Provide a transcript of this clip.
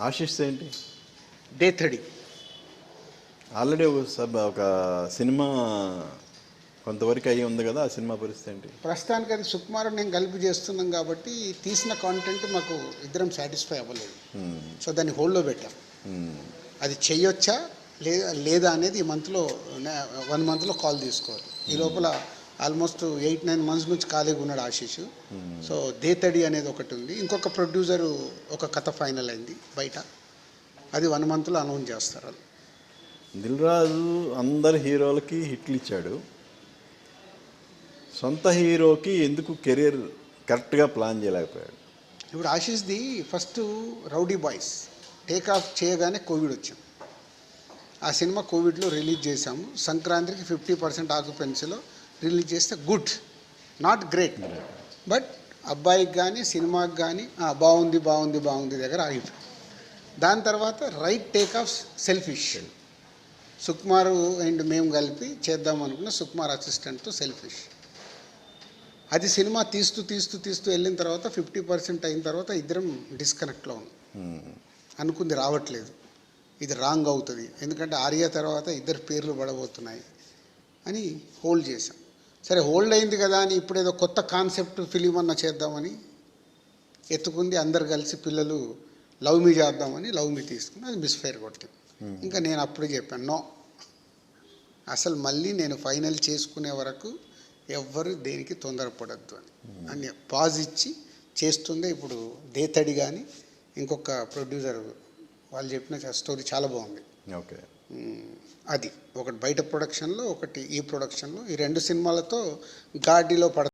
ఆశిష్ ఏంటి? Day 30 already ఒక cinema కొంతవరకు అయ్యి ఉంది కదా, ఆ సినిమా పరిస్థితి ఏంటి? ప్రస్తుతానికి అది సుకుమార్ నేను కలిపి చేస్తున్నాం కాబట్టి తీసిన కాంటెంట్ మాకు ఇద్దరం సాటిస్ఫై అవ్వలేదు. సో దాన్ని హోల్డ్లో పెట్టాం. అది చెయ్యొచ్చా లేదా అనేది ఈ మంత్లో 1 మంత్లో కాల్ తీసుకోవాలి. ఈ లోపల ఆల్మోస్ట్ 8-9 మంత్స్ నుంచి ఖాళీగా ఉన్నాడు ఆశీష్. సో దేతడి అనేది ఒకటి ఉంది. ఇంకొక ప్రొడ్యూసరు ఒక కథ ఫైనల్ అయింది బయట. అది 1 మంత్లో అనౌన్స్ చేస్తారు. దిల్ రాజు అందరు హీరోలకి హిట్లు ఇచ్చాడు, సొంత హీరోకి ఎందుకు కెరీర్ కరెక్ట్గా ప్లాన్ చేయలేకపోయాడు? ఇప్పుడు ఆశీష్ది first Rowdy Boys take off చేయగానే కోవిడ్ వచ్చింది. ఆ సినిమా కోవిడ్లో రిలీజ్ చేశాము. సంక్రాంతికి 50% ఆక్యుపెన్సీలో రిలీజ్ చేస్తే గుడ్, నాట్ గ్రేట్, బట్ అబ్బాయికి కానీ సినిమాకి కానీ బాగుంది బాగుంది బాగుంది దగ్గర ఆగిపోయింది. దాని తర్వాత right take off selfish. Sukumar and మేము కలిపి చేద్దాం అనుకున్న సుకుమార్ అసిస్టెంట్తో సెల్ఫిష్. అది సినిమా తీస్తూ తీస్తూ తీస్తూ వెళ్ళిన తర్వాత 50% అయిన తర్వాత ఇద్దరం డిస్కనెక్ట్లో ఉన్నాం. అనుకుంది రావట్లేదు, ఇది రాంగ్ అవుతుంది, ఎందుకంటే ఆర్య తర్వాత ఇద్దరు పేర్లు పడబోతున్నాయి అని హోల్డ్ చేశాం. సరే హోల్డ్ అయింది కదా అని ఇప్పుడు ఏదో కొత్త కాన్సెప్ట్ ఫిలిం అన్న చేద్దామని ఎత్తుకుంది. అందరు కలిసి పిల్లలు లవ్ మీ చేద్దామని లవ్ మీ తీసుకుని అది మిస్ఫైర్ కొట్టింది. ఇంకా నేను అప్పుడే చెప్పాను, నో, అసలు మళ్ళీ నేను ఫైనల్ చేసుకునే వరకు ఎవ్వరు దేనికి తొందరపడద్దు అని పాజ్ ఇచ్చి చేస్తుందే. ఇప్పుడు దేతడి కానీ ఇంకొక ప్రొడ్యూసర్ వాళ్ళు చెప్పిన స్టోరీ చాలా బాగుంది. ఓకే, అది ఒకటి బయట ప్రొడక్షన్లో, ఒకటి ఈ ప్రొడక్షన్లో, ఈ 2 సినిమాలతో గాడిలో